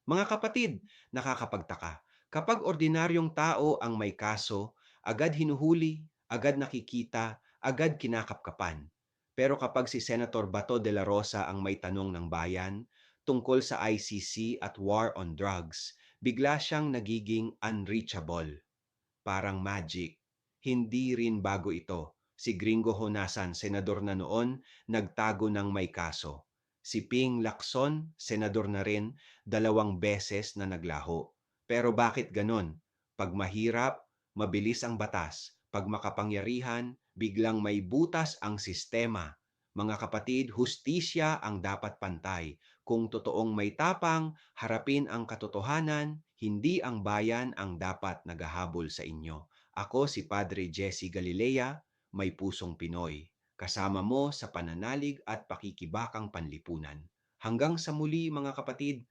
Mga kapatid, nakakapagtaka. Kapag ordinaryong tao ang may kaso, agad hinuhuli, agad nakikita, agad kinakapkapan. Pero kapag si Senator Bato de la Rosa ang may tanong ng bayan tungkol sa ICC at war on drugs, bigla siyang nagiging unreachable. Parang magic. Hindi rin bago ito. Si Gringo Honasan, senador na noon, nagtago ng may kaso. Si Ping Lacson, senador na rin, 2 beses na naglaho. Pero bakit ganon? Pag mahirap, mabilis ang batas. Pag makapangyarihan, biglang may butas ang sistema. Mga kapatid, hustisya ang dapat pantay. Kung totoong may tapang, harapin ang katotohanan, hindi ang bayan ang dapat naghahabol sa inyo. Ako si Padre Jesse Galilea, may pusong Pinoy. Kasama mo sa pananalig at pakikibakang panlipunan. Hanggang sa muli mga kapatid,